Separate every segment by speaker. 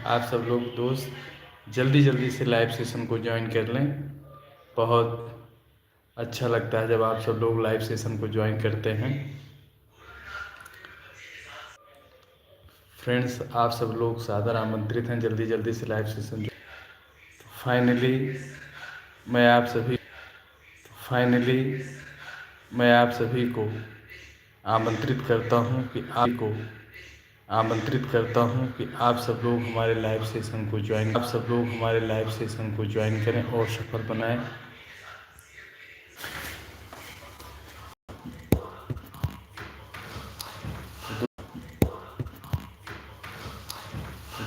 Speaker 1: आप सब लोग दोस्त जल्दी जल्दी से लाइव सेशन को ज्वाइन कर लें। बहुत अच्छा लगता है जब आप सब लोग लाइव सेशन को ज्वाइन करते हैं। फ्रेंड्स, आप सब लोग सादर आमंत्रित हैं जल्दी जल्दी से लाइव सेशन। फाइनली फाइनली मैं आप सभी को आमंत्रित करता हूं कि आप सब लोग हमारे लाइव सेशन को ज्वाइन करें और सफल बनाएं।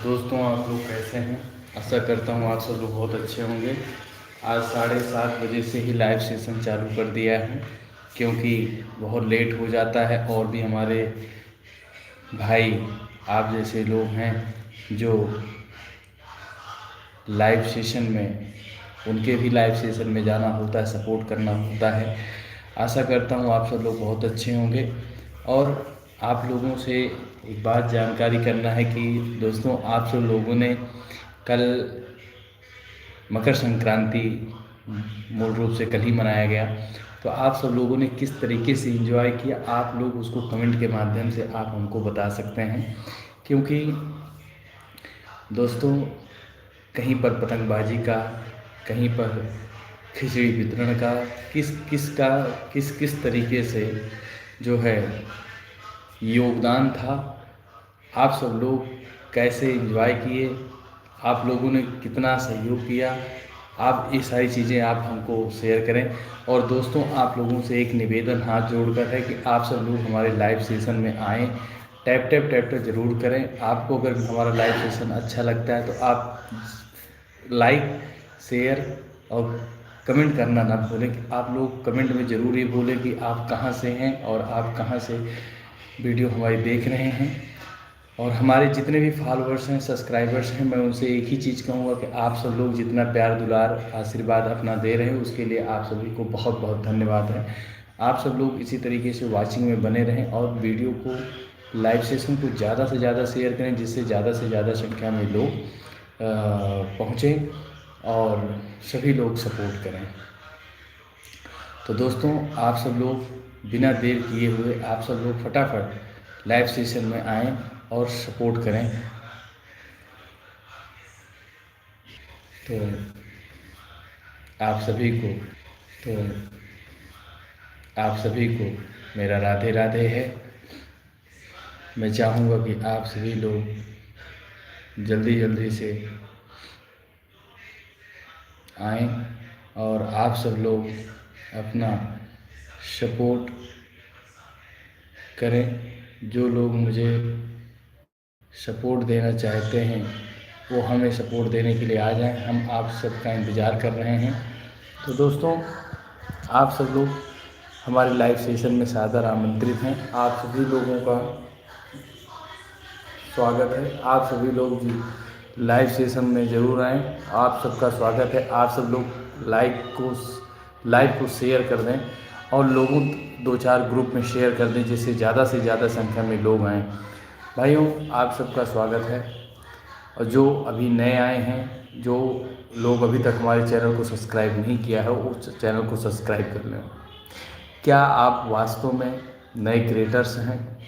Speaker 1: दोस्तों, आप लोग कैसे हैं? आशा करता हूँ आप सब लोग बहुत अच्छे होंगे। आज 7:30 बजे से ही लाइव सेशन चालू कर दिया है, क्योंकि बहुत लेट हो जाता है और भी हमारे भाई आप जैसे लोग हैं जो लाइव सेशन में, उनके भी लाइव सेशन में जाना होता है, सपोर्ट करना होता है। आशा करता हूँ आप सब लोग बहुत अच्छे होंगे। और आप लोगों से एक बात जानकारी करना है कि दोस्तों, आप सब लोगों ने कल मकर संक्रांति मूल रूप से कल ही मनाया गया, तो आप सब लोगों ने किस तरीके से एंजॉय किया, आप लोग उसको कमेंट के माध्यम से आप हमको बता सकते हैं। क्योंकि दोस्तों, कहीं पर पतंगबाजी का, कहीं पर खिचड़ी वितरण का, किस तरीके से जो है योगदान था, आप सब लोग कैसे एंजॉय किए, आप लोगों ने कितना सहयोग किया, आप ये सारी चीज़ें आप हमको शेयर करें। और दोस्तों, आप लोगों से एक निवेदन हाथ जोड़कर है कि आप सब लोग हमारे लाइव सेशन में आएँ, टैप ज़रूर करें। आपको अगर हमारा लाइव सेशन अच्छा लगता है तो आप लाइक, शेयर और कमेंट करना ना भूलें। कि आप लोग कमेंट में ज़रूर ये बोलें कि आप कहाँ से हैं और आप कहाँ से वीडियो हमारी देख रहे हैं। और हमारे जितने भी फॉलोअर्स हैं, सब्सक्राइबर्स हैं, मैं उनसे एक ही चीज़ कहूँगा कि आप सब लोग जितना प्यार दुलार आशीर्वाद अपना दे रहे हैं, उसके लिए आप सभी को बहुत बहुत धन्यवाद है। आप सब लोग इसी तरीके से वॉचिंग में बने रहें और वीडियो को, लाइव सेशन को ज़्यादा से ज़्यादा शेयर करें, जिससे ज़्यादा से ज़्यादा संख्या में लोग पहुँचें और सभी लोग सपोर्ट करें। तो दोस्तों, आप सब लोग बिना देर किए हुए आप सब लोग फटाफट लाइव सेशन में आएँ और सपोर्ट करें। तो आप सभी को तो आप सभी को मेरा राधे राधे है। मैं चाहूँगा कि आप सभी लोग जल्दी जल्दी से आएँ और आप सब लोग अपना सपोर्ट करें। जो लोग मुझे सपोर्ट देना चाहते हैं वो हमें सपोर्ट देने के लिए आ जाएं। हम आप सबका इंतज़ार कर रहे हैं। तो दोस्तों, आप सब लोग हमारे लाइव सेशन में सादर आमंत्रित हैं। आप सभी लोगों का स्वागत है। आप सभी लोग जी लाइव सेशन में ज़रूर आएँ। आप सबका स्वागत है। आप सब लोग लाइव को शेयर कर दें और लोगों 2-4 ग्रुप में शेयर कर दें, जिससे ज़्यादा से ज़्यादा संख्या में लोग आएँ। भाइयों, आप सबका स्वागत है। और जो अभी नए आए हैं, जो लोग अभी तक हमारे चैनल को सब्सक्राइब नहीं किया है, उस चैनल को सब्सक्राइब कर लें। क्या आप वास्तव में नए क्रिएटर्स हैं?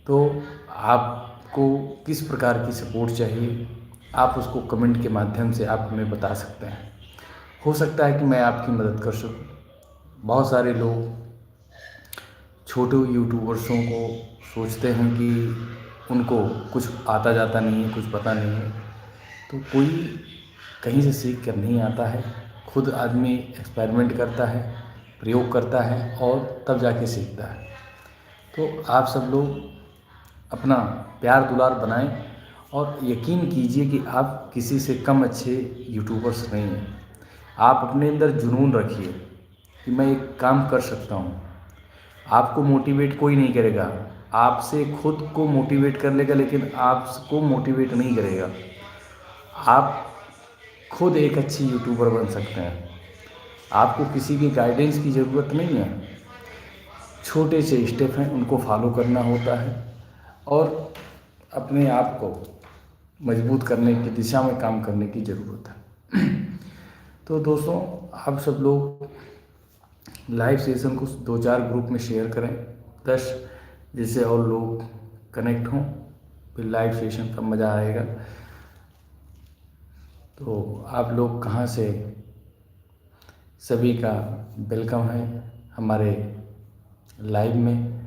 Speaker 1: तो आपको किस प्रकार की सपोर्ट चाहिए, आप उसको कमेंट के माध्यम से आप हमें बता सकते हैं। हो सकता है कि मैं आपकी मदद कर सकूं। बहुत सारे लोग छोटे यूट्यूबर्सों को सोचते हैं कि उनको कुछ आता जाता नहीं है, कुछ पता नहीं है। तो कोई कहीं से सीख कर नहीं आता है, खुद आदमी एक्सपेरिमेंट करता है, प्रयोग करता है और तब जाके सीखता है। तो आप सब लोग अपना प्यार दुलार बनाएं और यकीन कीजिए कि आप किसी से कम अच्छे यूट्यूबर्स नहीं हैं। आप अपने अंदर जुनून रखिए कि मैं एक काम कर सकता हूँ। आपको मोटिवेट कोई नहीं करेगा, आपसे खुद को मोटिवेट कर लेगा, लेकिन आपको मोटिवेट नहीं करेगा। आप खुद एक अच्छी यूट्यूबर बन सकते हैं। आपको किसी की गाइडेंस की ज़रूरत नहीं है। छोटे से स्टेप हैं, उनको फॉलो करना होता है और अपने आप को मजबूत करने की दिशा में काम करने की ज़रूरत है। तो दोस्तों, आप सब लोग लाइव सेशन को 2-4 ग्रुप में शेयर करें, 10, जिससे और लोग कनेक्ट हों, फिर लाइव सेशन का मज़ा आएगा। तो आप लोग कहाँ से, सभी का वेलकम है हमारे लाइव में।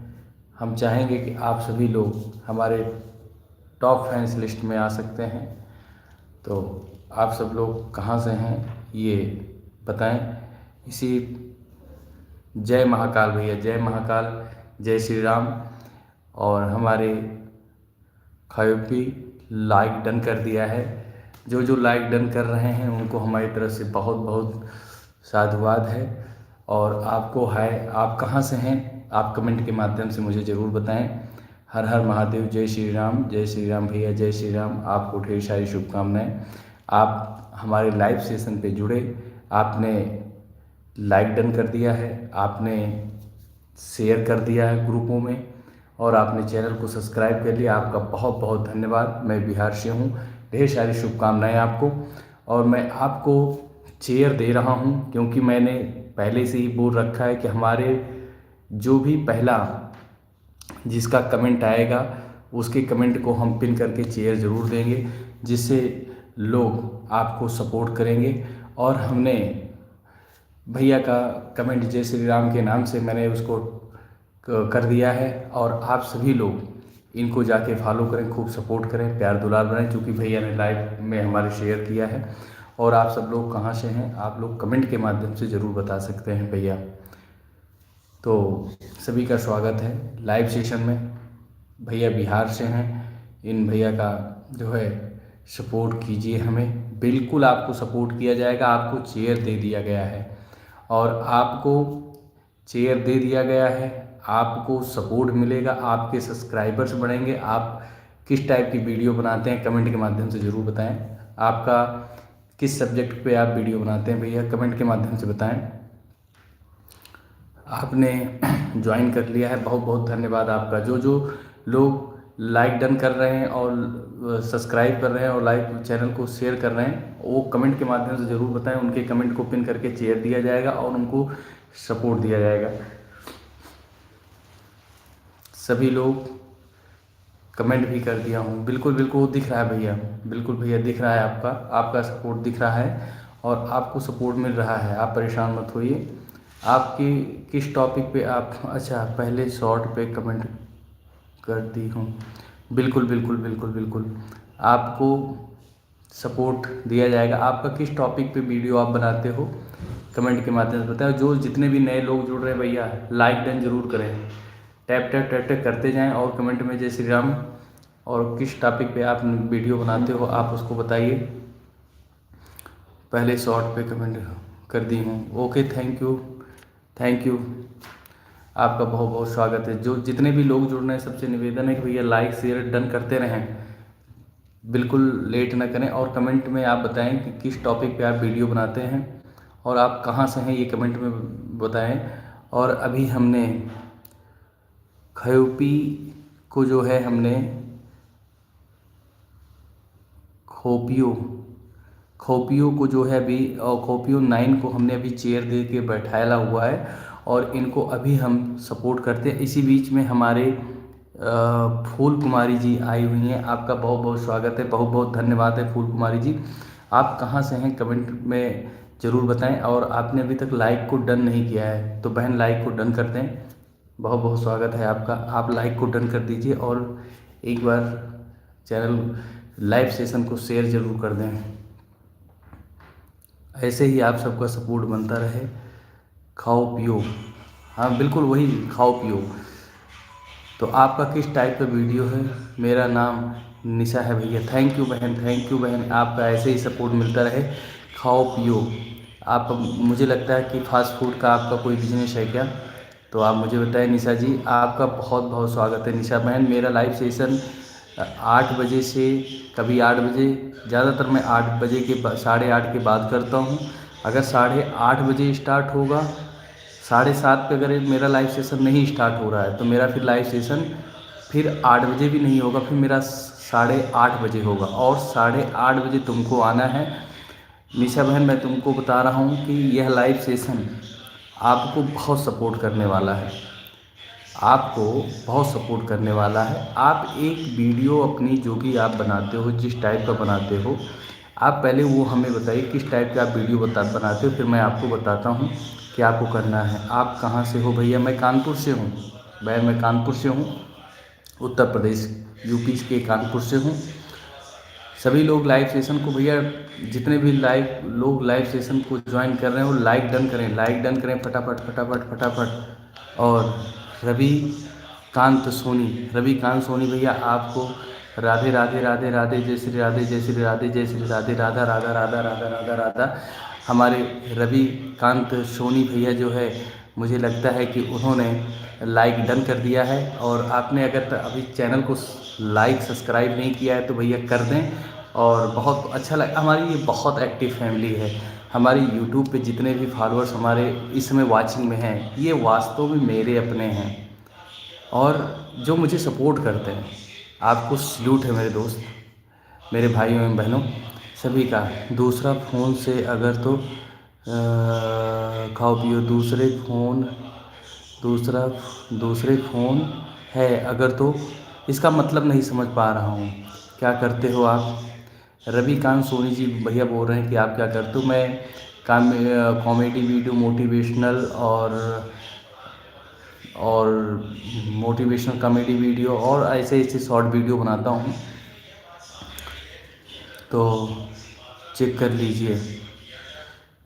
Speaker 1: हम चाहेंगे कि आप सभी लोग हमारे टॉप फैंस लिस्ट में आ सकते हैं। तो आप सब लोग कहाँ से हैं ये बताएं। इसी जय महाकाल भैया, जय महाकाल, जय श्री राम। और हमारे खायोपी लाइक डन कर दिया है। जो जो लाइक डन कर रहे हैं उनको हमारी तरफ से बहुत बहुत साधुवाद है। और आपको हाय, आप कहाँ से हैं आप कमेंट के माध्यम से मुझे ज़रूर बताएं। हर हर महादेव, जय श्री राम भैया, जय श्री राम। आपको ढेर सारी शुभकामनाएं। आप हमारे लाइव सेशन पे जुड़े, आपने लाइक डन कर दिया है, आपने शेयर कर दिया है ग्रुपों में, और आपने चैनल को सब्सक्राइब कर लिया। आपका बहुत बहुत धन्यवाद। मैं बिहार से हूँ, ढेर सारी शुभकामनाएं आपको। और मैं आपको चेयर दे रहा हूँ क्योंकि मैंने पहले से ही बोल रखा है कि हमारे जो भी पहला जिसका कमेंट आएगा उसके कमेंट को हम पिन करके चेयर ज़रूर देंगे, जिससे लोग आपको सपोर्ट करेंगे। और हमने भैया का कमेंट जय श्री राम के नाम से मैंने उसको कर दिया है। और आप सभी लोग इनको जाके फॉलो करें, खूब सपोर्ट करें, प्यार दुलार बनाएं, क्योंकि भैया ने लाइव में हमारे शेयर किया है। और आप सब लोग कहाँ से हैं आप लोग कमेंट के माध्यम से ज़रूर बता सकते हैं भैया। तो सभी का स्वागत है लाइव सेशन में। भैया बिहार से हैं, इन भैया का जो है सपोर्ट कीजिए हमें, बिल्कुल आपको सपोर्ट किया जाएगा। आपको चेयर दे दिया गया है, और आपको चेयर दे दिया गया है, आपको सपोर्ट मिलेगा, आपके सब्सक्राइबर्स बढ़ेंगे। आप किस टाइप की वीडियो बनाते हैं कमेंट के माध्यम से ज़रूर बताएं। आपका किस सब्जेक्ट पे आप वीडियो बनाते हैं भैया, कमेंट के माध्यम से बताएं। आपने ज्वाइन कर लिया है, बहुत बहुत धन्यवाद आपका। जो जो लोग लाइक डन कर रहे हैं और सब्सक्राइब कर रहे हैं और लाइव चैनल को शेयर कर रहे हैं, वो कमेंट के माध्यम से ज़रूर बताएं। उनके कमेंट को पिन करके चेयर दिया जाएगा और उनको सपोर्ट दिया जाएगा। सभी लोग कमेंट भी कर दिया हूँ, बिल्कुल बिल्कुल दिख रहा है भैया, बिल्कुल भैया दिख रहा है, आपका सपोर्ट दिख रहा है और आपको सपोर्ट मिल रहा है। आप परेशान मत होइए। आपकी किस टॉपिक पे आप, अच्छा पहले शॉर्ट पे कमेंट कर दी हूँ, बिल्कुल बिल्कुल बिल्कुल बिल्कुल आपको सपोर्ट दिया जाएगा। आपका किस टॉपिक पे वीडियो आप बनाते हो कमेंट के माध्यम से बताएं। जो जितने भी नए लोग जुड़ रहे हैं भैया, लाइक डन जरूर करें, टैप टैप टैप टैप करते जाएं और कमेंट में जय श्री राम और किस टॉपिक पे आप वीडियो बनाते हो आप उसको बताइए। पहले शॉर्ट पे कमेंट कर दी हूँ, okay, thank you thank you, आपका बहुत बहुत स्वागत है। जो जितने भी लोग जुड़ रहे हैं सबसे निवेदन है कि भैया लाइक शेयर डन करते रहें, बिल्कुल लेट ना करें। और कमेंट में आप बताएं कि किस टॉपिक पे आप वीडियो बनाते हैं और आप कहाँ से हैं, ये कमेंट में बताएं। और अभी हमने खयोपी को जो है हमने खोपियो को जो है अभी, और खोपियो 9 को हमने अभी चेयर दे के बैठाया हुआ है और इनको अभी हम सपोर्ट करते हैं। इसी बीच में हमारे फूल कुमारी जी आई हुई हैं, आपका बहुत बहुत स्वागत है, बहुत बहुत धन्यवाद है फूल कुमारी जी। आप कहाँ से हैं कमेंट में ज़रूर बताएं। और आपने अभी तक लाइक को डन नहीं किया है तो बहन लाइक को डन कर दें, बहुत बहुत स्वागत है आपका। आप लाइक को डन कर दीजिए और एक बार चैनल लाइव सेशन को शेयर ज़रूर कर दें। ऐसे ही आप सबका सपोर्ट बनता रहे। खाओ पियो, हाँ बिल्कुल वही खाओ पियो। तो आपका किस टाइप का वीडियो है? मेरा नाम निशा है भैया, थैंक यू बहन, थैंक यू बहन, आपका ऐसे ही सपोर्ट मिलता रहे। खाओ पियो, आप, मुझे लगता है कि फास्ट फूड का आपका कोई बिजनेस है क्या, तो आप मुझे बताएं। निशा जी आपका बहुत बहुत स्वागत है। निशा बहन, मेरा लाइव सेशन 8 बजे से कभी 8 बजे, ज़्यादातर मैं 8 बजे के 8:30 के बाद करता हूँ। अगर 8:30 बजे स्टार्ट होगा, 7:30 पे अगर मेरा लाइव सेशन नहीं स्टार्ट हो रहा है तो मेरा फिर लाइव सेशन फिर 8 बजे भी नहीं होगा, फिर मेरा 8:30 बजे होगा और 8:30 बजे तुमको आना है। निशा बहन, मैं तुमको बता रहा हूँ कि यह लाइव सेशन आपको बहुत सपोर्ट करने वाला है, आपको बहुत सपोर्ट करने वाला है। आप एक वीडियो अपनी जो भी आप बनाते हो, जिस टाइप का बनाते हो, आप पहले वो हमें बताइए किस टाइप का आप वीडियो बनाते हो, फिर मैं आपको बताता हूँ कि आपको करना है। आप कहाँ से हो भैया? मैं कानपुर से हूँ बहन, मैं कानपुर से हूँ, उत्तर प्रदेश, यूपी के कानपुर से हूँ। सभी लोग लाइव सेशन को भैया, जितने भी लाइव सेशन को ज्वाइन कर रहे हैं वो लाइक डन करें फटाफट फटाफट फटाफट। और रविकांत सोनी भैया, आपको राधे राधे राधे राधे, जय श्री राधे जय श्री राधे जय श्री राधे, राधा राधा राधा राधा राधा राधा। हमारे रविकांत सोनी भैया जो है, मुझे लगता है कि उन्होंने लाइक डन कर दिया है। और आपने अगर अभी चैनल को लाइक सब्सक्राइब नहीं किया है तो भैया कर दें। और बहुत अच्छा लगा, हमारी ये बहुत एक्टिव फैमिली है। हमारी यूट्यूब पे जितने भी फॉलोअर्स हमारे इस समय वाचिंग में हैं, ये वास्तव में मेरे अपने हैं और जो मुझे सपोर्ट करते हैं। आपको सल्यूट है मेरे दोस्त, मेरे भाइयों एवं बहनों सभी का। दूसरा फ़ोन से अगर तो खाओ पियो, दूसरे फ़ोन है अगर तो, इसका मतलब नहीं समझ पा रहा हूँ। क्या करते हो आप? रविकांत सोनी जी भैया बोल रहे हैं कि आप क्या करते हो? मैं comedy video, motivational comedy video और ऐसे ऐसे शॉर्ट वीडियो बनाता हूँ, तो चेक कर लीजिए।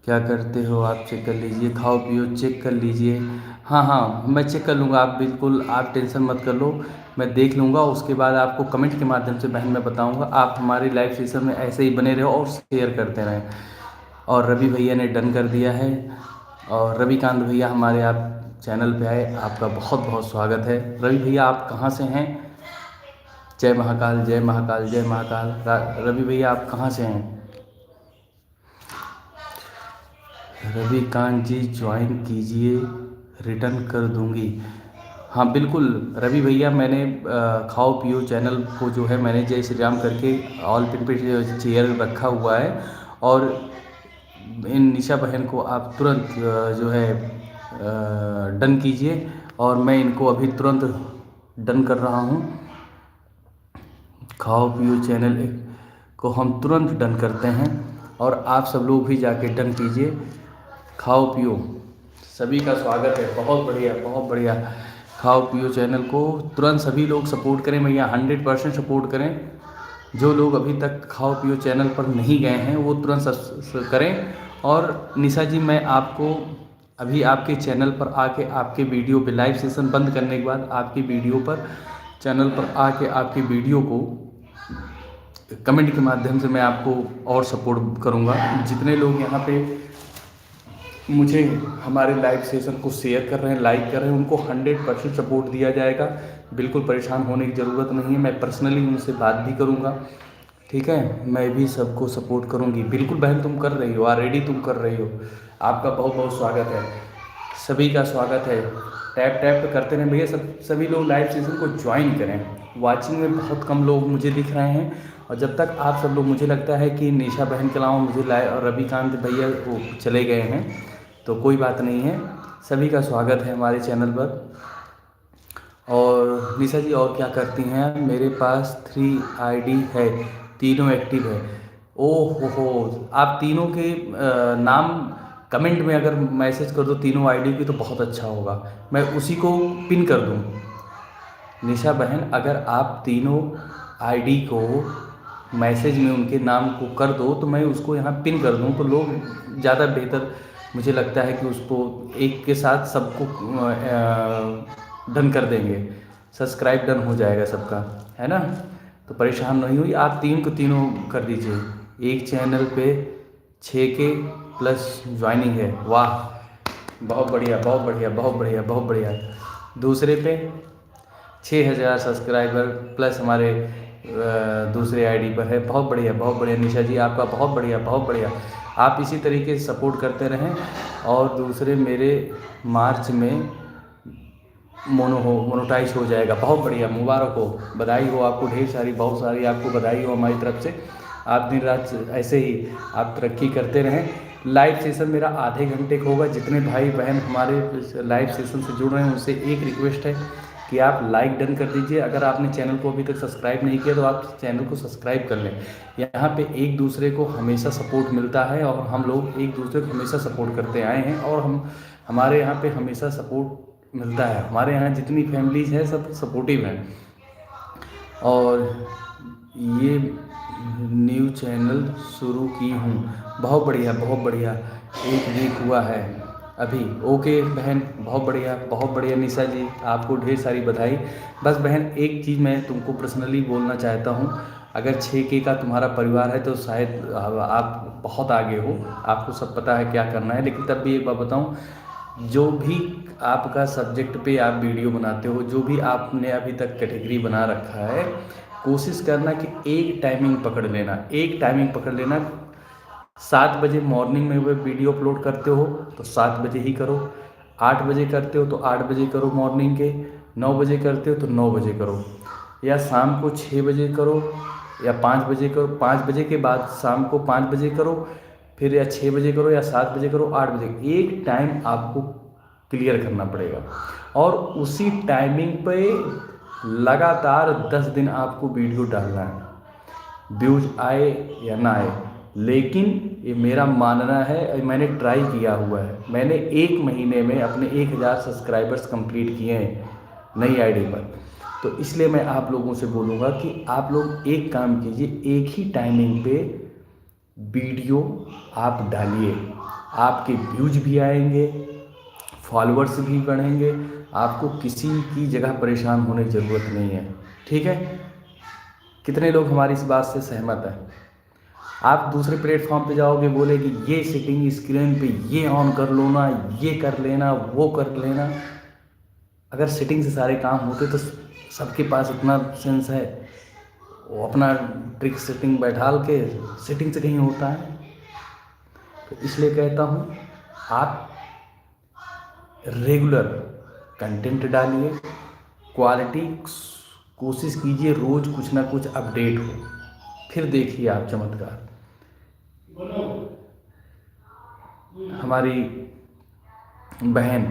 Speaker 1: क्या करते हो आप? चेक कर लीजिए। खाओ पियो, चेक कर लीजिए। हाँ, मैं चेक कर लूँगा, आप बिल्कुल आप टेंशन मत कर लो, मैं देख लूँगा। उसके बाद आपको कमेंट के माध्यम से बहन मैं बताऊँगा। आप हमारे लाइव सेशन में ऐसे ही बने रहो और शेयर करते रहें। और रवि भैया ने डन कर दिया है। और रविकांत भैया हमारे आप चैनल पे आए, आपका बहुत बहुत स्वागत है। रवि भैया आप कहाँ से हैं? जय महाकाल जय महाकाल जय महाकाल। रवि भैया आप कहाँ से हैं? रविकांत जी ज्वाइन कीजिए, रिटर्न कर दूंगी। हाँ बिल्कुल रवि भैया, मैंने खाओ पियो चैनल को जो है मैंने जय श्री राम करके ऑल पिन पे चेयर रखा हुआ है। और इन निशा बहन को आप तुरंत जो है डन कीजिए और मैं इनको अभी तुरंत डन कर रहा हूँ। खाओ पियो चैनल को हम तुरंत डन करते हैं और आप सब लोग भी जाके डन कीजिए। खाओ पियो, सभी का स्वागत है, बहुत बढ़िया बहुत बढ़िया। खाओ पियो चैनल को तुरंत सभी लोग सपोर्ट करें भैया, 100% सपोर्ट करें। जो लोग अभी तक खाओ पियो चैनल पर नहीं गए हैं वो तुरंत करें। और निशा जी, मैं आपको अभी आपके चैनल पर आके आपके वीडियो पे लाइव सेशन बंद करने के बाद आपकी वीडियो पर चैनल पर आके आपकी वीडियो को कमेंट के माध्यम से मैं आपको और सपोर्ट करूंगा। जितने लोग यहाँ पे मुझे हमारे लाइव सेशन को शेयर कर रहे हैं, लाइक कर रहे हैं, उनको 100% सपोर्ट दिया जाएगा। बिल्कुल परेशान होने की ज़रूरत नहीं है, मैं पर्सनली उनसे बात भी करूंगा, ठीक है। मैं भी सबको सपोर्ट करूंगी। बिल्कुल बहन, तुम कर रही हो, ऑलरेडी तुम कर रही हो। आपका बहुत बहुत स्वागत है, सभी का स्वागत है। टैप टैप करते रहें भैया, सभी लोग लाइव सेशन को ज्वाइन करें। वाचिंग में बहुत कम लोग मुझे दिख रहे हैं और जब तक आप सब लोग, मुझे लगता है कि निशा बहन के अलावा मुझे लाइव और रविकांत भैया वो चले गए हैं, तो कोई बात नहीं है। सभी का स्वागत है हमारे चैनल पर। और निशा जी और क्या करती हैं? मेरे पास 3 आईडी है, तीनों एक्टिव है। ओह हो, आप तीनों के नाम कमेंट में अगर मैसेज कर दो तीनों आईडी की तो बहुत अच्छा होगा, मैं उसी को पिन कर दूँ। निशा बहन, अगर आप तीनों आईडी को मैसेज में उनके नाम को कर दो तो मैं उसको यहाँ पिन कर दूँ, तो लोग ज़्यादा बेहतर मुझे लगता है कि उसको एक के साथ सबको डन कर देंगे, सब्सक्राइब डन हो जाएगा सबका, है ना। तो परेशान नहीं हुई, आप तीन को तीनों कर दीजिए। एक चैनल पे 6K प्लस ज्वाइनिंग है, वाह बहुत बढ़िया बहुत बढ़िया बहुत बढ़िया बहुत बढ़िया। दूसरे पे 6000 सब्सक्राइबर प्लस हमारे दूसरे आईडी पर है, बहुत बढ़िया बहुत बढ़िया। निशा जी आपका बहुत बढ़िया बहुत बढ़िया, आप इसी तरीके से सपोर्ट करते रहें। और दूसरे मेरे मार्च में मोनोटाइज हो जाएगा। बहुत बढ़िया, मुबारक हो, बधाई हो आपको, ढेर सारी बहुत सारी आपको बधाई हो हमारी तरफ से। आप दिन रात ऐसे ही आप तरक्की करते रहें। लाइव सेशन मेरा आधे घंटे का होगा। जितने भाई बहन हमारे लाइव सेशन से जुड़ रहे हैं उनसे एक रिक्वेस्ट है कि आप लाइक डन कर दीजिए। अगर आपने चैनल को अभी तक सब्सक्राइब नहीं किया तो आप चैनल को सब्सक्राइब कर लें। यहाँ पे एक दूसरे को हमेशा सपोर्ट मिलता है और हम लोग एक दूसरे को हमेशा सपोर्ट करते आए हैं और हमारे यहाँ पे हमेशा सपोर्ट मिलता है। हमारे यहाँ जितनी फैमिलीज हैं सब सपोर्टिव हैं। और ये न्यू चैनल शुरू की हूँ। बहुत बढ़िया, बहुत बढ़िया, 1 वीक हुआ है अभी। ओके बहन, बहुत बढ़िया, बहुत बढ़िया। निशा जी आपको ढेर सारी बधाई। बस बहन एक चीज़ मैं तुमको पर्सनली बोलना चाहता हूँ, अगर 6K का तुम्हारा परिवार है तो शायद आप बहुत आगे हो, आपको सब पता है क्या करना है। लेकिन तब भी एक बात बताऊँ, जो भी आपका सब्जेक्ट पे आप वीडियो बनाते हो, जो भी आपने अभी तक कैटेगरी बना रखा है, कोशिश करना कि एक टाइमिंग पकड़ लेना, एक टाइमिंग पकड़ लेना। 7 बजे मॉर्निंग में वो वीडियो अपलोड करते हो तो 7 बजे ही करो, 8 बजे करते हो तो 8 बजे करो मॉर्निंग के, 9 बजे करते हो तो 9 बजे करो, या शाम को 6 बजे करो या 5 बजे करो। 5 बजे के बाद शाम को 5 बजे करो, फिर या 6 बजे करो या 7 बजे करो, 8 बजे। एक टाइम आपको क्लियर करना पड़ेगा और उसी टाइमिंग पे लगातार 10 दिन आपको वीडियो डालना है, व्यूज आए या ना आए। लेकिन ये मेरा मानना है, मैंने ट्राई किया हुआ है, मैंने 1 महीने में अपने 1000 सब्सक्राइबर्स कंप्लीट किए हैं नई आईडी पर। तो इसलिए मैं आप लोगों से बोलूँगा कि आप लोग एक काम कीजिए, एक ही टाइमिंग पे वीडियो आप डालिए, आपके व्यूज भी आएंगे, फॉलोअर्स भी बढ़ेंगे, आपको किसी की जगह परेशान होने की ज़रूरत नहीं है। ठीक है, कितने लोग हमारी इस बात से सहमत हैं? आप दूसरे प्लेटफॉर्म पे जाओगे, बोले कि ये सेटिंग स्क्रीन पे ये ऑन कर लो ना, ये कर लेना, वो कर लेना। अगर सेटिंग से सारे काम होते तो सबके पास इतना सेंस है, वो अपना ट्रिक सेटिंग बैठाल के सेटिंग से कहीं होता है। तो इसलिए कहता हूँ आप रेगुलर कंटेंट डालिए, क्वालिटी कोशिश कीजिए, रोज़ कुछ ना कुछ अपडेट हो, फिर देखिए आप चमत्कार। हमारी बहन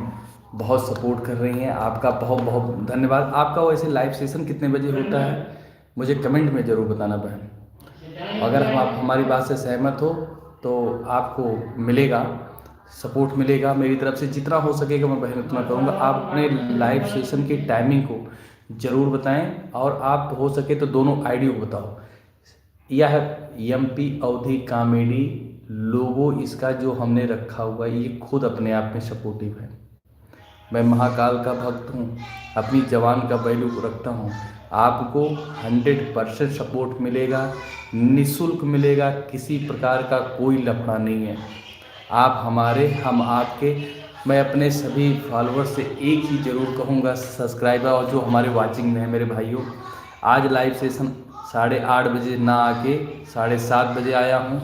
Speaker 1: बहुत सपोर्ट कर रही हैं, आपका बहुत बहुत धन्यवाद। आपका वैसे लाइव सेशन कितने बजे होता है मुझे कमेंट में ज़रूर बताना बहन। अगर आप हमारी बात से सहमत हो तो आपको मिलेगा, सपोर्ट मिलेगा मेरी तरफ से, जितना हो सकेगा मैं बहन उतना करूँगा। आप अपने लाइव सेशन की टाइमिंग को ज़रूर बताएं और आप हो सके तो दोनों आईडी को बताओ। यह MP अवधि कॉमेडी लोगो इसका जो हमने रखा हुआ है, ये खुद अपने आप में सपोर्टिव है। मैं महाकाल का भक्त हूँ, अपनी जवान का वैल्यू रखता हूँ। आपको 100% सपोर्ट मिलेगा, निःशुल्क मिलेगा, किसी प्रकार का कोई लफड़ा नहीं है। आप हमारे, हम आपके। मैं अपने सभी फॉलोअर्स से एक ही ज़रूर कहूँगा, सब्सक्राइबर और जो हमारे वाचिंग में है मेरे भाइयों, आज लाइव सेशन 8:30 बजे ना आके 7:30 बजे आया हूँ,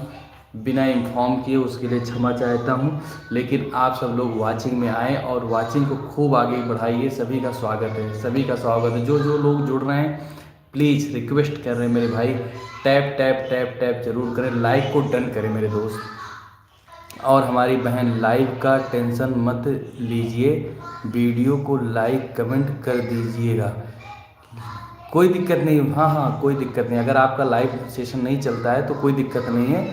Speaker 1: बिना इन्फॉर्म किए, उसके लिए क्षमा चाहता हूँ। लेकिन आप सब लोग वाचिंग में आएँ और वाचिंग को खूब आगे बढ़ाइए। सभी का स्वागत है, सभी का स्वागत है। जो जो लोग जुड़ रहे हैं प्लीज़ रिक्वेस्ट कर रहे हैं मेरे भाई, टैप टैप टैप टैप जरूर करें, लाइक को डन करें मेरे दोस्त। और हमारी बहन, लाइव का टेंशन मत लीजिए, वीडियो को लाइक कमेंट कर दीजिएगा, कोई दिक्कत नहीं। हाँ, कोई दिक्कत नहीं। अगर आपका लाइव सेशन नहीं चलता है तो कोई दिक्कत नहीं है,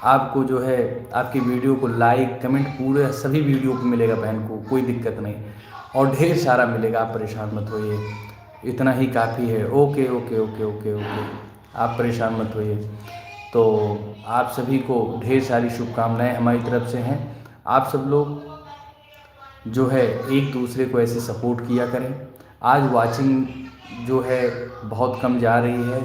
Speaker 1: आपको जो है आपकी वीडियो को लाइक कमेंट पूरे सभी वीडियो को मिलेगा बहन को, कोई दिक्कत नहीं, और ढेर सारा मिलेगा, आप परेशान मत होइए, इतना ही काफ़ी है। Okay okay okay okay okay, आप परेशान मत होइए। तो आप सभी को ढेर सारी शुभकामनाएं हमारी तरफ से हैं। आप सब लोग जो है एक दूसरे को ऐसे सपोर्ट किया करें। आज वाचिंग जो है बहुत कम जा रही है,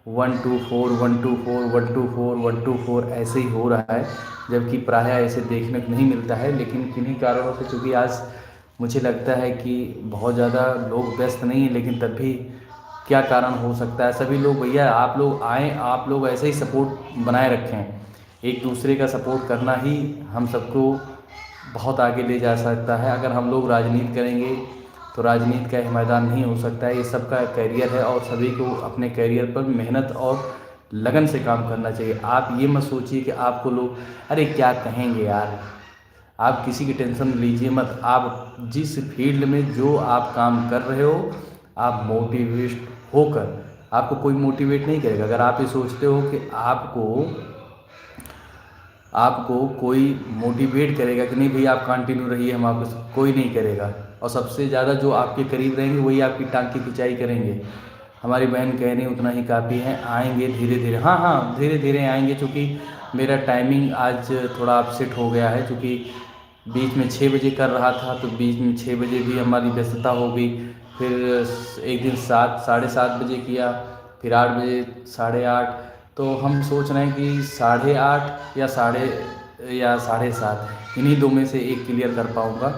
Speaker 1: 124 124 124 124 ऐसे ही हो रहा है, जबकि प्रायः ऐसे देखने को नहीं मिलता है। लेकिन किन्हीं कारणों से, चूँकि आज मुझे लगता है कि बहुत ज़्यादा लोग व्यस्त नहीं हैं, लेकिन तब भी क्या कारण हो सकता है। सभी लोग भैया आप लोग आएँ, आप लोग ऐसे ही सपोर्ट बनाए रखें, एक दूसरे का सपोर्ट करना ही हम सबको बहुत आगे ले जा सकता है। अगर हम लोग राजनीति करेंगे, तो राजनीति का यह मैदान नहीं हो सकता है। ये सबका कैरियर है और सभी को अपने कैरियर पर मेहनत और लगन से काम करना चाहिए। आप ये मत सोचिए कि आपको लोग अरे क्या कहेंगे यार, आप किसी की टेंशन लीजिए मत। आप जिस फील्ड में जो आप काम कर रहे हो, आप मोटिवेट होकर, आपको कोई मोटिवेट नहीं करेगा। अगर आप ये सोचते हो कि आपको कोई मोटिवेट करेगा कि नहीं भैया आप कंटिन्यू रहिए, हम आपको, कोई नहीं करेगा। और सबसे ज़्यादा जो आपके करीब रहेंगे वही आपकी टांग की खिंचाई करेंगे। हमारी बहन कह रही उतना ही काफ़ी है, आएंगे धीरे धीरे। हाँ हाँ, धीरे धीरे आएंगे, चूँकि मेरा टाइमिंग आज थोड़ा अपसेट हो गया है, चूँकि बीच में 6 बजे कर रहा था तो बीच में 6 बजे भी हमारी व्यस्तता हो गई। फिर एक दिन 7, साढ़े 7 बजे किया, फिर 8 बजे, साढ़े 8। तो हम सोच रहे हैं कि 8:30 या साढ़े 7, इन्हीं दो में से एक क्लियर कर पाऊँगा।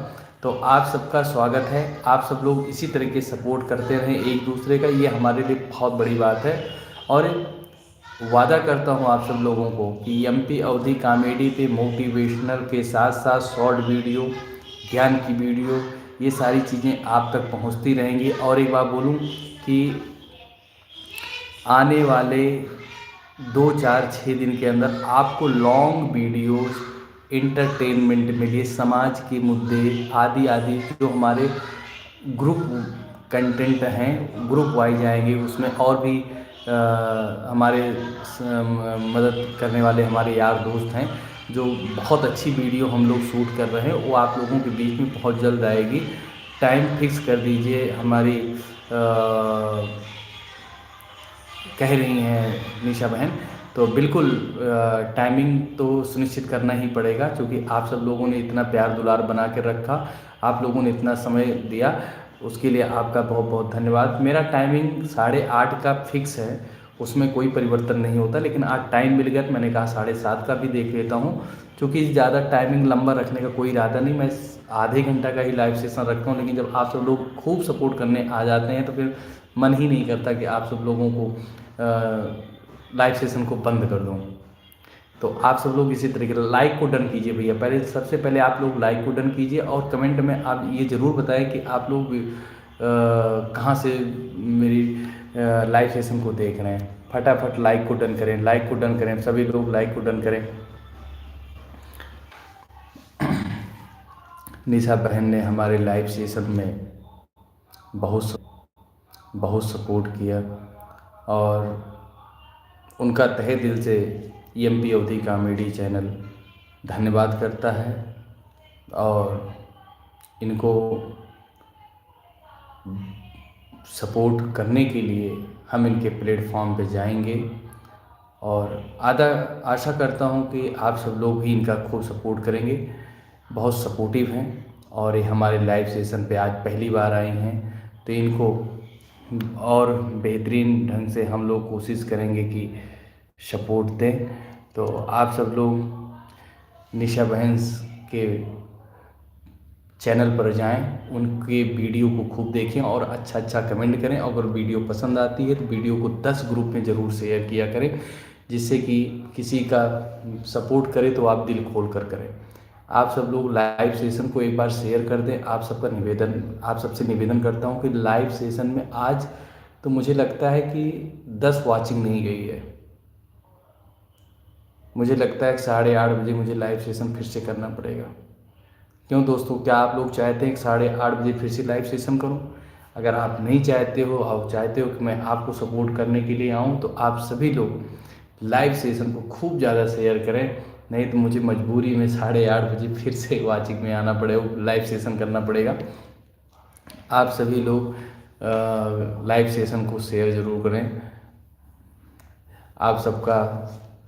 Speaker 1: तो आप सबका स्वागत है। आप सब लोग इसी तरह के सपोर्ट करते रहें एक दूसरे का, ये हमारे लिए बहुत बड़ी बात है। और वादा करता हूँ आप सब लोगों को कि एमपी अवधी कॉमेडी पे मोटिवेशनल के साथ साथ शॉर्ट वीडियो, ज्ञान की वीडियो, ये सारी चीज़ें आप तक पहुँचती रहेंगी। और एक बात बोलूँ कि आने वाले 2, 4, 6 दिन के अंदर आपको लॉन्ग वीडियोस, एंटरटेनमेंट में लिए समाज के मुद्दे आदि आदि जो हमारे ग्रुप कंटेंट हैं, ग्रुप वाइज आएंगे। उसमें और भी हमारे मदद करने वाले हमारे यार दोस्त हैं, जो बहुत अच्छी वीडियो हम लोग शूट कर रहे हैं, वो आप लोगों के बीच में बहुत जल्द आएगी। टाइम फिक्स कर दीजिए। हमारी कह रही हैं निशा बहन, तो बिल्कुल टाइमिंग तो सुनिश्चित करना ही पड़ेगा, क्योंकि आप सब लोगों ने इतना प्यार दुलार बना के रखा, आप लोगों ने इतना समय दिया, उसके लिए आपका बहुत बहुत धन्यवाद। मेरा टाइमिंग 8:30 का फिक्स है, उसमें कोई परिवर्तन नहीं होता, लेकिन आज टाइम मिल गया तो मैंने कहा 7:30 का भी देख लेता हूँ। क्योंकि ज़्यादा टाइमिंग लंबा रखने का कोई इरादा नहीं, मैं आधे घंटा का ही लाइव सेशन रखता हूँ। लेकिन जब आप सब लोग खूब सपोर्ट करने आ जाते हैं तो फिर मन ही नहीं करता कि आप सब लोगों को लाइव सेशन को बंद कर दूँ। तो आप सब लोग इसी तरीके से लाइक को डन कीजिए भैया। सबसे पहले आप लोग लाइक को डन कीजिए और कमेंट में आप ये ज़रूर बताएं कि आप लोग कहाँ से मेरी लाइव सेशन को देख रहे हैं। फटाफट लाइक को डन करें, लाइक को डन करें, सभी लोग लाइक को डन करें। निशा बहन ने हमारे लाइव सेशन में बहुत सपोर्ट किया और उनका तहे दिल से एमपी अवधी कॉमेडी चैनल धन्यवाद करता है। और इनको सपोर्ट करने के लिए हम इनके प्लेटफॉर्म पे जाएंगे और आशा करता हूं कि आप सब लोग भी इनका खूब सपोर्ट करेंगे। बहुत सपोर्टिव हैं और ये हमारे लाइव सेशन पे आज पहली बार आई हैं, तो इनको और बेहतरीन ढंग से हम लोग कोशिश करेंगे कि सपोर्ट दें। तो आप सब लोग निशा बहन के चैनल पर जाएं, उनके वीडियो को खूब देखें और अच्छा अच्छा कमेंट करें। अगर वीडियो पसंद आती है तो वीडियो को 10 ग्रुप में ज़रूर शेयर किया करें, जिससे कि किसी का सपोर्ट करें तो आप दिल खोल कर करें। आप सब लोग लाइव सेशन को एक बार शेयर कर दें। आप सबसे निवेदन करता हूं कि लाइव सेशन में आज तो मुझे लगता है कि 10 वॉचिंग नहीं गई है। मुझे लगता है कि 8:30 बजे मुझे लाइव सेशन फिर से करना पड़ेगा। क्यों दोस्तों, क्या आप लोग चाहते हैं कि 8:30 बजे फिर से लाइव सेशन करूं? अगर आप नहीं चाहते हो और चाहते हो कि मैं आपको सपोर्ट करने के लिए आऊं, तो आप सभी लोग लाइव सेशन को खूब ज़्यादा शेयर करें, नहीं तो मुझे मजबूरी में 8:30 बजे फिर से वॉचिंग में आना पड़ेगा, लाइव सेशन करना पड़ेगा। आप सभी लोग लाइव सेशन को शेयर ज़रूर करें। आप सबका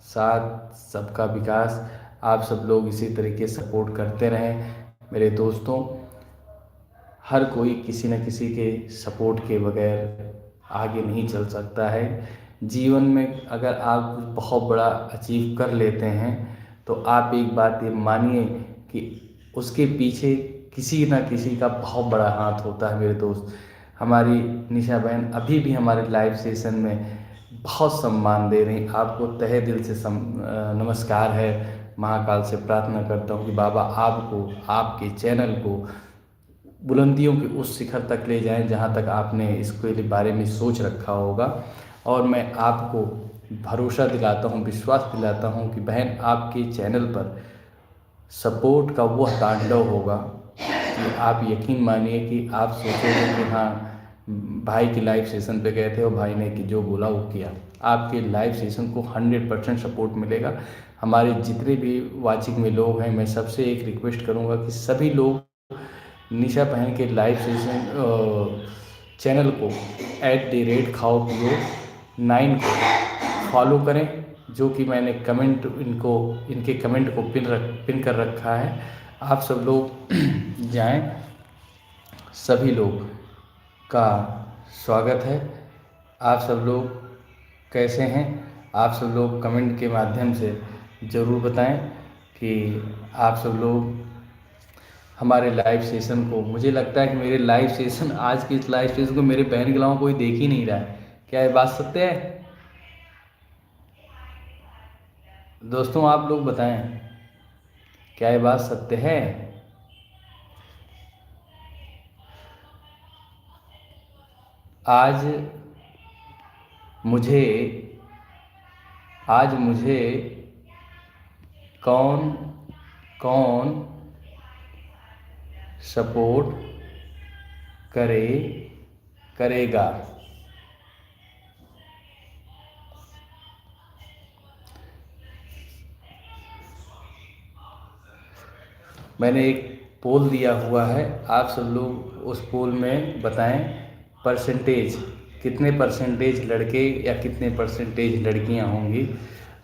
Speaker 1: साथ, सबका विकास, आप सब लोग इसी तरीके से सपोर्ट करते रहें मेरे दोस्तों। हर कोई किसी न किसी के सपोर्ट के बगैर आगे नहीं चल सकता है। जीवन में अगर आप कुछ बहुत बड़ा अचीव कर लेते हैं तो आप एक बात ये मानिए कि उसके पीछे किसी न किसी का बहुत बड़ा हाथ होता है मेरे दोस्त। हमारी निशा बहन अभी भी हमारे लाइव सेशन में बहुत सम्मान दे रही। आपको तहे दिल से नमस्कार है। महाकाल से प्रार्थना करता हूँ कि बाबा आपको, आपके चैनल को बुलंदियों के उस शिखर तक ले जाएं जहां तक आपने इसके बारे में सोच रखा होगा। और मैं आपको भरोसा दिलाता हूं, विश्वास दिलाता हूं कि बहन आपके चैनल पर सपोर्ट का वह तांडव होगा कि आप यकीन मानिए कि आप सोचोगे कि हाँ, भाई की लाइव सेशन पे गए थे और भाई ने कि जो बोला वो किया। आपके लाइव सेशन को 100% सपोर्ट मिलेगा। हमारे जितने भी वाचिंग में लोग हैं, मैं सबसे एक रिक्वेस्ट करूंगा कि सभी लोग निशा बहन के लाइव सेशन चैनल को @खाओ पियो 9 को फॉलो करें, जो कि मैंने कमेंट इनके कमेंट को पिन कर रखा है। आप सब लोग जाएं। सभी लोग का स्वागत है। आप सब लोग कैसे हैं? आप सब लोग कमेंट के माध्यम से ज़रूर बताएं कि आप सब लोग हमारे लाइव सेशन को, मुझे लगता है कि मेरे लाइव सेशन, आज के इस लाइव सेशन को मेरे बहन के अलावा कोई देख ही नहीं रहा है। क्या ये बात सत्य है? दोस्तों आप लोग बताएं, क्या ये बात सत्य है? आज मुझे कौन कौन सपोर्ट करेगा? मैंने एक पोल दिया हुआ है, आप सब लोग उस पोल में बताएं परसेंटेज, कितने परसेंटेज लड़के या कितने परसेंटेज लड़कियां होंगी।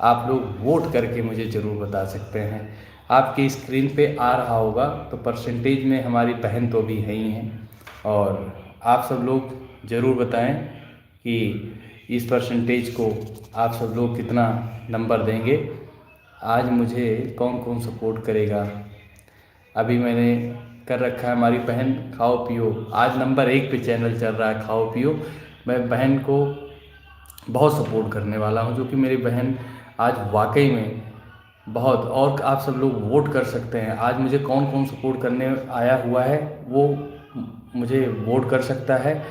Speaker 1: आप लोग वोट करके मुझे ज़रूर बता सकते हैं। आपकी स्क्रीन पे आ रहा होगा, तो परसेंटेज में हमारी बहन तो भी है ही हैं। और आप सब लोग ज़रूर बताएं कि इस परसेंटेज को आप सब लोग कितना नंबर देंगे। आज मुझे कौन कौन सपोर्ट करेगा? अभी मैंने कर रखा है हमारी बहन खाओ पियो, आज नंबर 1 पे चैनल चल रहा है खाओ पियो। मैं बहन को बहुत सपोर्ट करने वाला हूं, जो कि मेरी बहन आज वाकई में बहुत, और आप सब लोग वोट कर सकते हैं। आज मुझे कौन कौन सपोर्ट करने आया हुआ है वो मुझे वोट कर सकता है।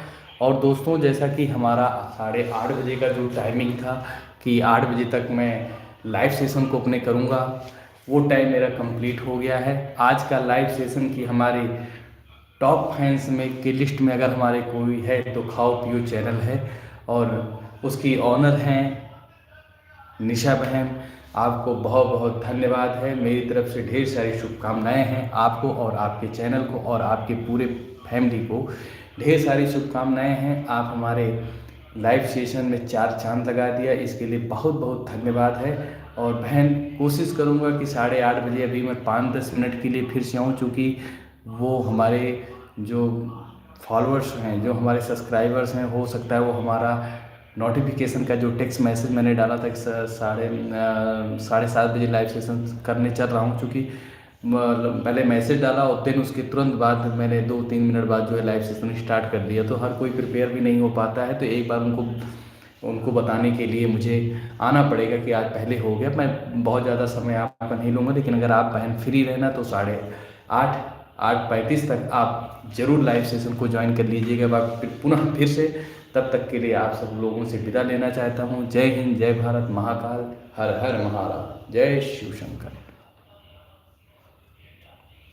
Speaker 1: और दोस्तों, जैसा कि हमारा 8:30 बजे का जो टाइमिंग था कि 8 बजे तक मैं लाइव सेशन को अपने करूँगा, वो टाइम मेरा कंप्लीट हो गया है। आज का लाइव सेशन की हमारे टॉप फैंस में की लिस्ट में अगर हमारे कोई है तो खाओ पियो चैनल है, और उसकी ऑनर हैं निशा बहन। आपको बहुत बहुत धन्यवाद है, मेरी तरफ से ढेर सारी शुभकामनाएं हैं आपको और आपके चैनल को और आपके पूरे फैमिली को ढेर सारी शुभकामनाएं हैं। आप हमारे लाइव सेशन में 4 चांद लगा दिया, इसके लिए बहुत बहुत धन्यवाद है। और बहन, कोशिश करूँगा कि 8:30 बजे अभी मैं 5-10 मिनट के लिए फिर से आऊँ, चूँकि वो हमारे जो फॉलोअर्स हैं, जो हमारे सब्सक्राइबर्स हैं, हो सकता है वो हमारा नोटिफिकेशन का जो टेक्स्ट मैसेज मैंने डाला था कि 7:30 बजे लाइव सेशन करने चल रहा हूँ, चूँकि पहले मैसेज डाला और देन उसके तुरंत बाद मैंने 2-3 मिनट बाद जो है लाइव सेशन स्टार्ट कर दिया। तो हर कोई प्रिपेयर भी नहीं हो पाता है, तो एक बार उनको बताने के लिए मुझे आना पड़ेगा कि आज पहले हो गया। मैं बहुत ज़्यादा समय आपका नहीं लूँगा, लेकिन अगर आप बहन फ्री रहना तो 8:35 तक आप ज़रूर लाइव सेशन को ज्वाइन कर लीजिएगा पुनः फिर से। तब तक के लिए आप सब लोगों से विदा लेना चाहता हूँ। जय हिंद, जय भारत महाकाल, हर हर महाराज, जय शिव शंकर।